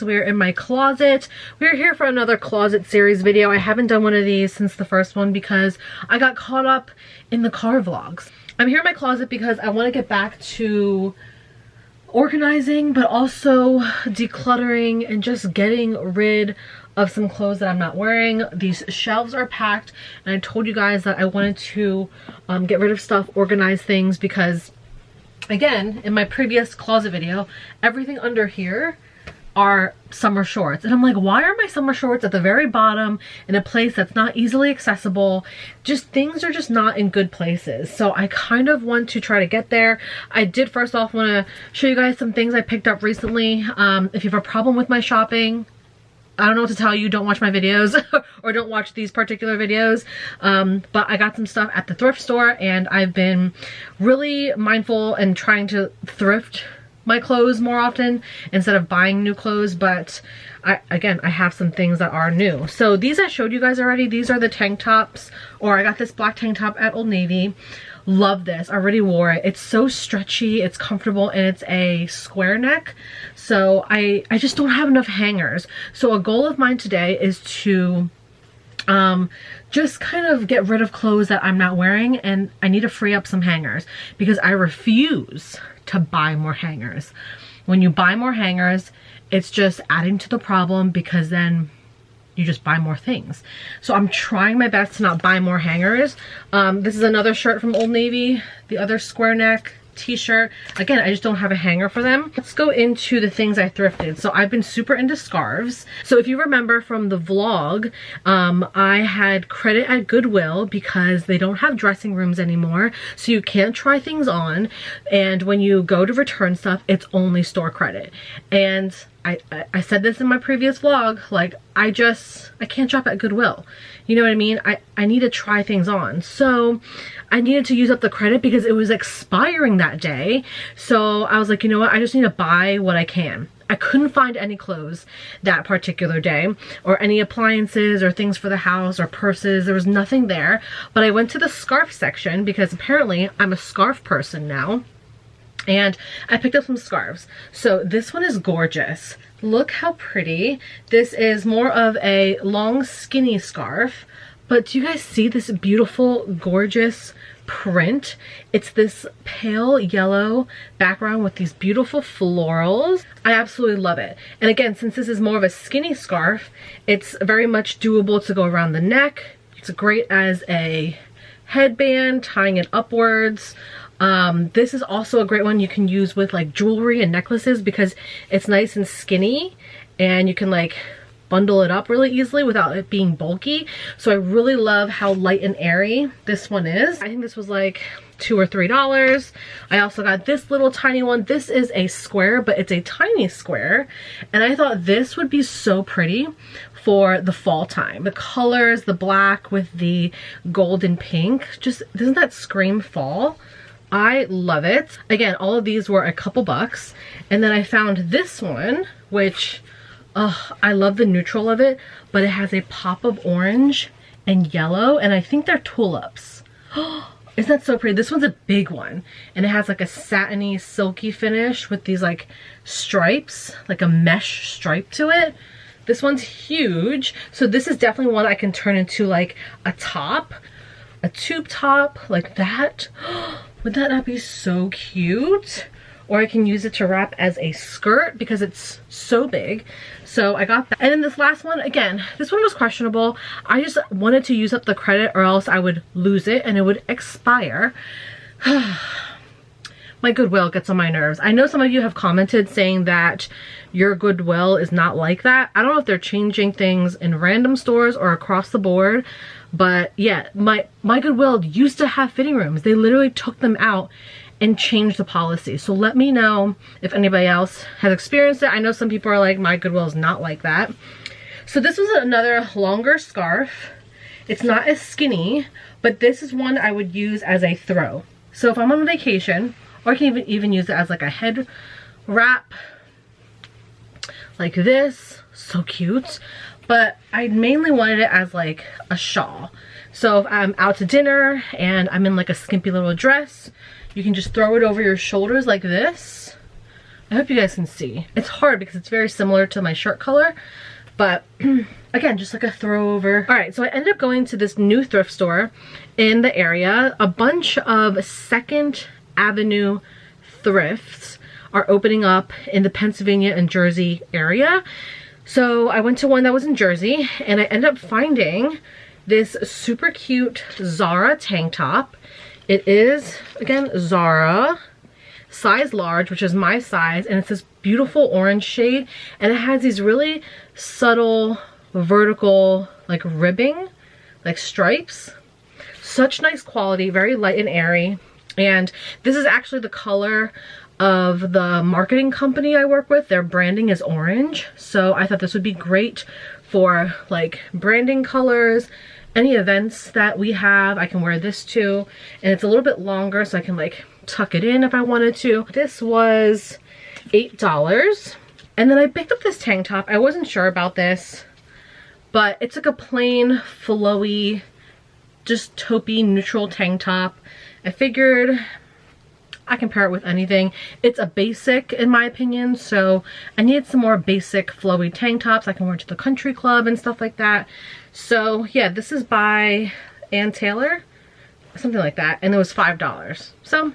we're in my closet. We're here for another closet series video. I haven't done one of these since the first one because I got caught up in the car vlogs. I'm here in my closet because I want to get back to organizing, but also decluttering and just getting rid of some clothes that I'm not wearing. These shelves are packed, and I told you guys that I wanted to get rid of stuff, organize things, because again, in my previous closet video, everything under here are summer shorts. And I'm like, why are my summer shorts at the very bottom in a place that's not easily accessible? Just things are just not in good places. So I kind of want to try to get there. I did first off want to show you guys some things I picked up recently. If you have a problem with my shopping, I don't know what to tell you, don't watch my videos or don't watch these particular videos. But I got some stuff at the thrift store, and I've been really mindful and trying to thrift my clothes more often instead of buying new clothes. But I have some things that are new. So these I showed you guys already. These are the tank tops, or I got this black tank top at Old Navy. Love this. I already wore it. It's so stretchy, it's comfortable, and it's a square neck. So I just don't have enough hangers. So a goal of mine today is to just kind of get rid of clothes that I'm not wearing, and I need to free up some hangers because I refuse to buy more hangers. When you buy more hangers, it's just adding to the problem, because then you just buy more things. So I'm trying my best to not buy more hangers. This is another shirt from Old Navy, the other square neck t-shirt. Again, I just don't have a hanger for them. Let's go into the things I thrifted. So I've been super into scarves. So if you remember from the vlog, I had credit at Goodwill because they don't have dressing rooms anymore, so you can't try things on, and when you go to return stuff, it's only store credit. And I said this in my previous vlog, like I can't shop at Goodwill. You know what I mean? I need to try things on. So I needed to use up the credit because it was expiring that day. So I was like, you know what? I just need to buy what I can. I couldn't find any clothes that particular day, or any appliances or things for the house or purses. There was nothing there. But I went to the scarf section because apparently I'm a scarf person now. And I picked up some scarves. So this one is gorgeous. Look how pretty. This is more of a long skinny scarf, but do you guys see this beautiful, gorgeous print? It's this pale yellow background with these beautiful florals. I absolutely love it. And again, since this is more of a skinny scarf, it's very much doable to go around the neck. It's great as a headband, tying it upwards. This is also a great one you can use with like jewelry and necklaces because it's nice and skinny, and you can like bundle it up really easily without it being bulky. So I really love how light and airy this one is. I think this was like $2 or $3. I also got this little tiny one. This is a square, but it's a tiny square, and I thought this would be so pretty for the fall time. The colors, the black with the gold and pink, just doesn't that scream fall? I love it. Again, all of these were a couple bucks. And then I found this one, which, I love the neutral of it, but it has a pop of orange and yellow, and I think they're tulips. Isn't that so pretty? This one's a big one, and it has like a satiny, silky finish with these like stripes, like a mesh stripe to it. This one's huge. So this is definitely one I can turn into like a top, a tube top like that. Would that not be so cute? Or I can use it to wrap as a skirt because it's so big. So I got that. And then this last one, again, this one was questionable. I just wanted to use up the credit or else I would lose it and it would expire. My Goodwill gets on my nerves. I know some of you have commented saying that your Goodwill is not like that. I don't know if they're changing things in random stores or across the board. But yeah, my Goodwill used to have fitting rooms. They literally took them out and changed the policy. So let me know if anybody else has experienced it. I know some people are like, my Goodwill is not like that. So this was another longer scarf. It's not as skinny, but this is one I would use as a throw. So if I'm on vacation, or I can even use it as like a head wrap, like this. So cute. But I mainly wanted it as like a shawl. So if I'm out to dinner and I'm in like a skimpy little dress, you can just throw it over your shoulders like this. I hope you guys can see. It's hard because it's very similar to my shirt color, but again, just like a throw over. All right, so I ended up going to this new thrift store in the area. A bunch of 2nd Avenue thrifts are opening up in the Pennsylvania and Jersey area. So I went to one that was in Jersey, and I ended up finding this super cute Zara tank top. It is, again, Zara, size large, which is my size, and it's this beautiful orange shade, and it has these really subtle vertical like ribbing, like stripes. Such nice quality, very light and airy. And this is actually the color of the marketing company I work with. Their branding is orange, so I thought this would be great for like branding colors. Any events that we have, I can wear this to, and it's a little bit longer, so I can like tuck it in if I wanted to. This was $8. And then I picked up this tank top. I wasn't sure about this, but it's like a plain, flowy, just taupey neutral tank top. I figured I can pair it with anything. It's a basic in my opinion, so I need some more basic flowy tank tops I can wear to the country club and stuff like that. So yeah, this is by Ann Taylor, something like that, and it was $5. So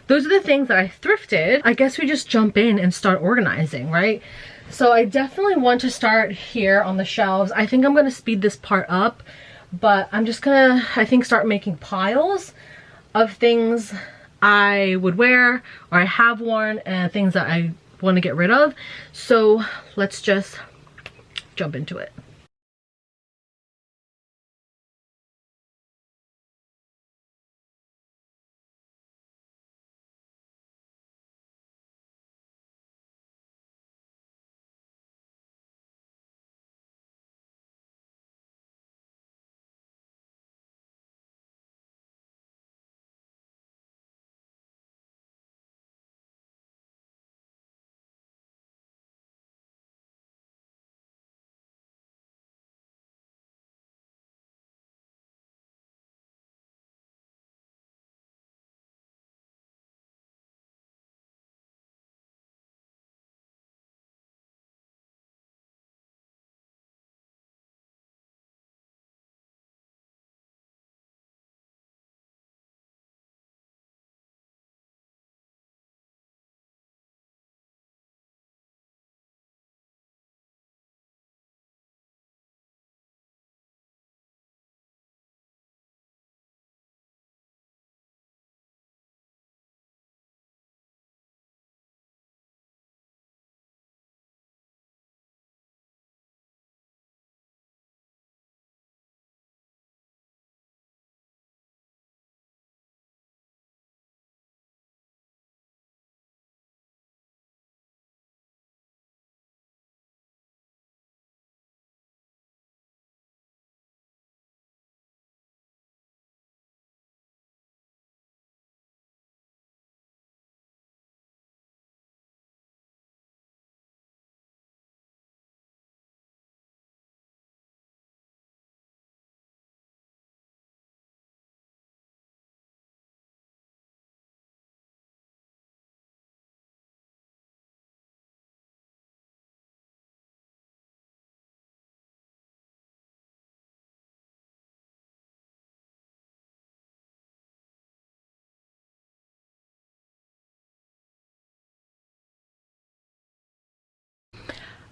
those are the things that I thrifted. I guess we just jump in and start organizing, right? So I definitely want to start here on the shelves. I think I'm gonna speed this part up, but I'm just gonna, I think, start making piles of things I would wear or I have worn and things that I want to get rid of. So let's just jump into it.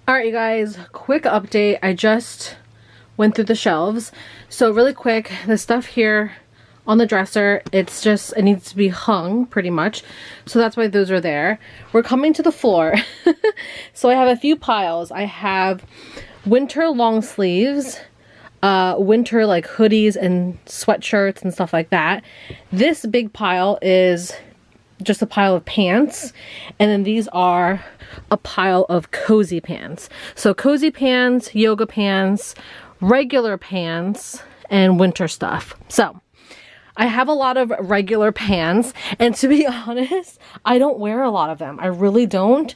Alright you guys, quick update. I just went through the shelves. So really quick, the stuff here on the dresser, it needs to be hung pretty much. So that's why those are there. We're coming to the floor. So I have a few piles. I have winter long sleeves, winter like hoodies and sweatshirts and stuff like that. This big pile is just a pile of pants, and then these are a pile of cozy pants. So cozy pants, yoga pants, regular pants, and winter stuff. So I have a lot of regular pants, and to be honest, I don't wear a lot of them. I really don't.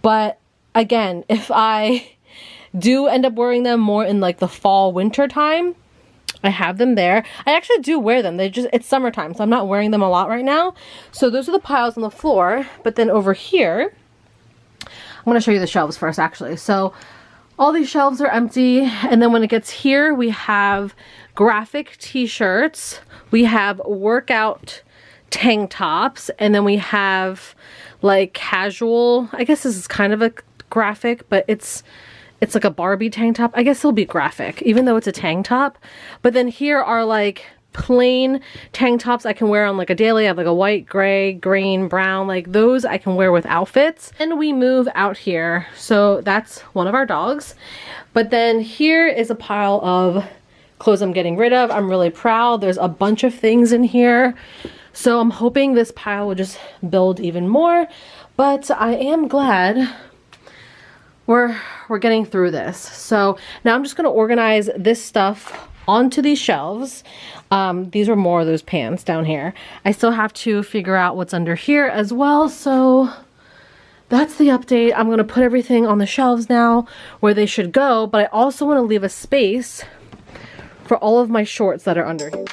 But again, if I do end up wearing them more in like the fall winter time, I have them there. I actually do wear them. It's summertime, so I'm not wearing them a lot right now. So those are the piles on the floor. But then over here, going to show you the shelves first actually. So all these shelves are empty, and then when it gets here, we have graphic t-shirts, we have workout tank tops, and then we have like casual, I guess this is kind of a graphic, but it's like a Barbie tank top. I guess it'll be graphic even though it's a tank top. But then here are like plain tank tops I can wear on like a daily. I have like a white, gray, green, brown, like those I can wear with outfits. And we move out here. So that's one of our dogs. But then here is a pile of clothes I'm getting rid of. I'm really proud. There's a bunch of things in here. So I'm hoping this pile will just build even more. But I am glad we're getting through this. So now I'm just going to organize this stuff onto these shelves. These are more of those pants down here. I still have to figure out what's under here as well. So that's the update. I'm going to put everything on the shelves now where they should go, but I also want to leave a space for all of my shorts that are under here.